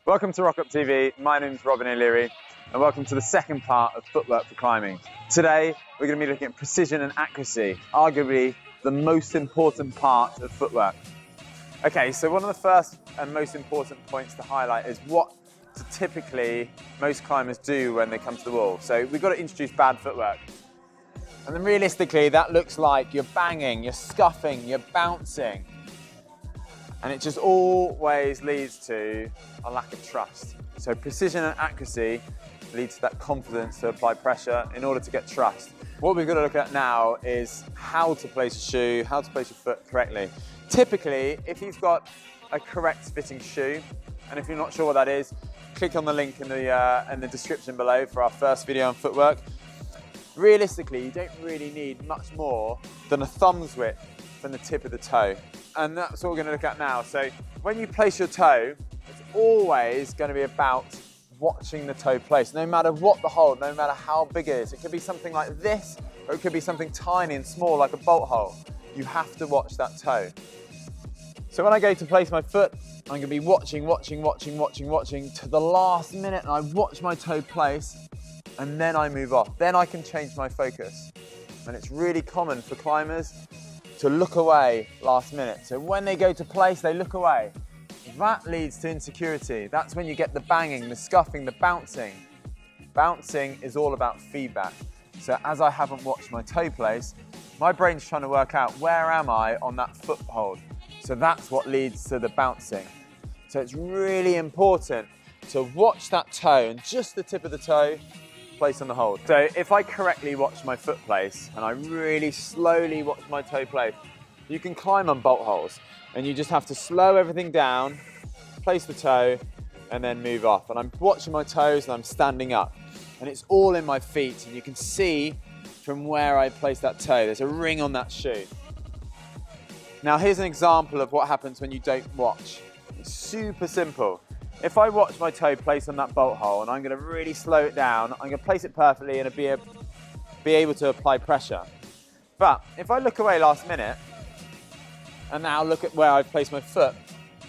Welcome to ROCUPtv, my name's Robin O'Leary and welcome to the second part of Footwork for Climbing. Today we're going to be looking at precision and accuracy, arguably the most important part of footwork. Okay, so one of the first and most important points to highlight is what typically most climbers do when they come to the wall. So we've got to introduce bad footwork. And then realistically that looks like you're banging, you're scuffing, you're bouncing. And it just always leads to a lack of trust. So precision and accuracy leads to that confidence to apply pressure in order to get trust. What we've got to look at now is how to place a shoe, how to place your foot correctly. Typically, if you've got a correct fitting shoe, and if you're not sure what that is, click on the link in the description below for our first video on footwork. Realistically, you don't really need much more than a thumb's width from the tip of the toe. And that's what we're going to look at now. So when you place your toe, it's always going to be about watching the toe place, no matter what the hold, no matter how big it is. It could be something like this, or it could be something tiny and small like a bolt hole. You have to watch that toe. So when I go to place my foot, I'm going to be watching to the last minute, and I watch my toe place, and then I move off. Then I can change my focus. And it's really common for climbers to look away last minute. So when they go to place, they look away. That leads to insecurity. That's when you get the banging, the scuffing, the bouncing. Bouncing is all about feedback. So as I haven't watched my toe place, my brain's trying to work out where am I on that foothold. So that's what leads to the bouncing. So it's really important to watch that toe and just the tip of the toe place on the hold. So if I correctly watch my foot place and I really slowly watch my toe place, you can climb on bolt holes and you just have to slow everything down, place the toe and then move off. And I'm watching my toes and I'm standing up and it's all in my feet, and you can see from where I place that toe, there's a ring on that shoe. Now here's an example of what happens when you don't watch. It's super simple. If I watch my toe place on that bolt hole and I'm going to really slow it down, I'm going to place it perfectly and be able to apply pressure. But if I look away last minute and now look at where I've placed my foot,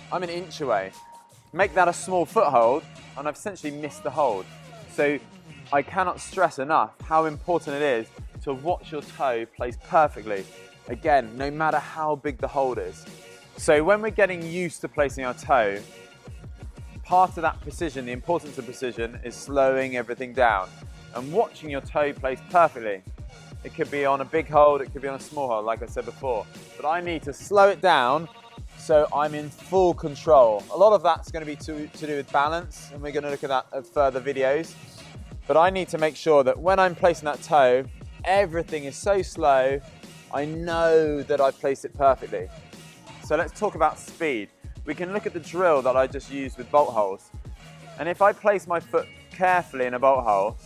I'm an inch away. Make that a small foothold and I've essentially missed the hold. So I cannot stress enough how important it is to watch your toe place perfectly. Again, no matter how big the hold is. So when we're getting used to placing our toe, part of that precision, the importance of precision, is slowing everything down and watching your toe placed perfectly. It could be on a big hold, it could be on a small hold, like I said before. But I need to slow it down so I'm in full control. A lot of that's going to be to do with balance, and we're going to look at that in further videos. But I need to make sure that when I'm placing that toe, everything is so slow, I know that I've placed it perfectly. So let's talk about speed. We can look at the drill that I just used with bolt holes. And if I place my foot carefully in a bolt hole,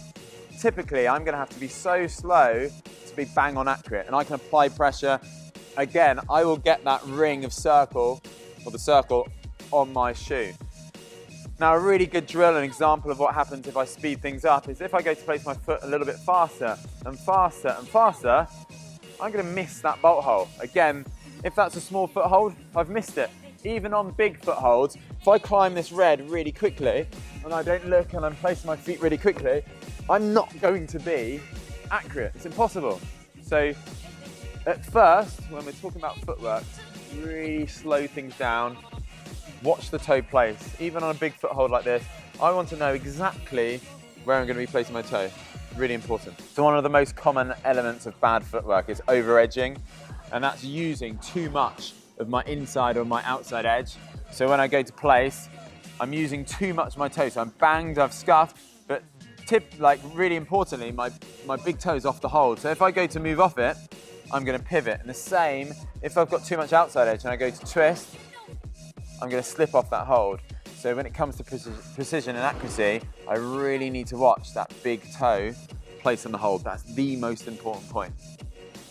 typically I'm going to have to be so slow to be bang on accurate, and I can apply pressure. Again, I will get that ring of circle, or the circle, on my shoe. Now a really good drill, an example of what happens if I speed things up, is if I go to place my foot a little bit faster and faster and faster, I'm going to miss that bolt hole. Again, if that's a small foothold, I've missed it. Even on big footholds, if I climb this red really quickly and I don't look and I'm placing my feet really quickly, I'm not going to be accurate. It's impossible. So at first, when we're talking about footwork, really slow things down, watch the toe place. Even on a big foothold like this, I want to know exactly where I'm going to be placing my toe. Really important. So one of the most common elements of bad footwork is over-edging, and that's using too much of my inside or my outside edge. So when I go to place, I'm using too much of my toe. So I'm banged, I've scuffed, but really importantly, my big toe's off the hold. So if I go to move off it, I'm going to pivot. And the same, if I've got too much outside edge and I go to twist, I'm going to slip off that hold. So when it comes to precision and accuracy, I really need to watch that big toe place on the hold. That's the most important point.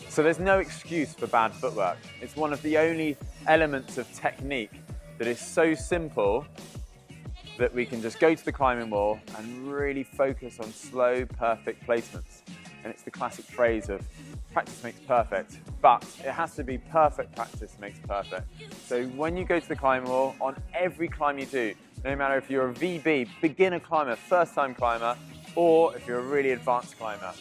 So there's no excuse for bad footwork. It's one of the only elements of technique that is so simple that we can just go to the climbing wall and really focus on slow, perfect placements. and it's the classic phrase of practice makes perfect, but it has to be perfect practice makes perfect. So when you go to the climbing wall, on every climb you do, no matter if you're a VB, beginner climber, first time climber, or if you're a really advanced climber,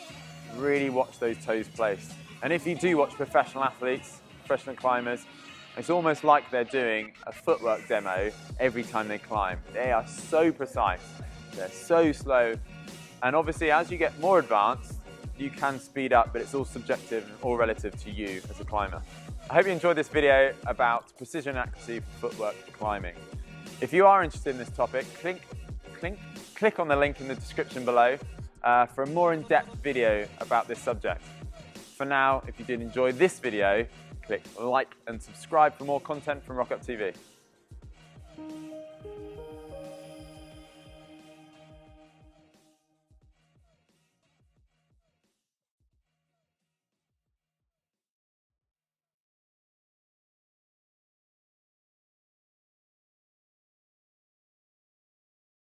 really watch those toes placed. And if you do watch professional athletes, professional climbers, it's almost like they're doing a footwork demo every time they climb. They are so precise, they're so slow, and obviously as you get more advanced, you can speed up, but it's all subjective and all relative to you as a climber. I hope you enjoyed this video about precision and accuracy for footwork for climbing. If you are interested in this topic, click on the link in the description below for a more in-depth video about this subject. For now, if you did enjoy this video, click like and subscribe for more content from ROCUPtv.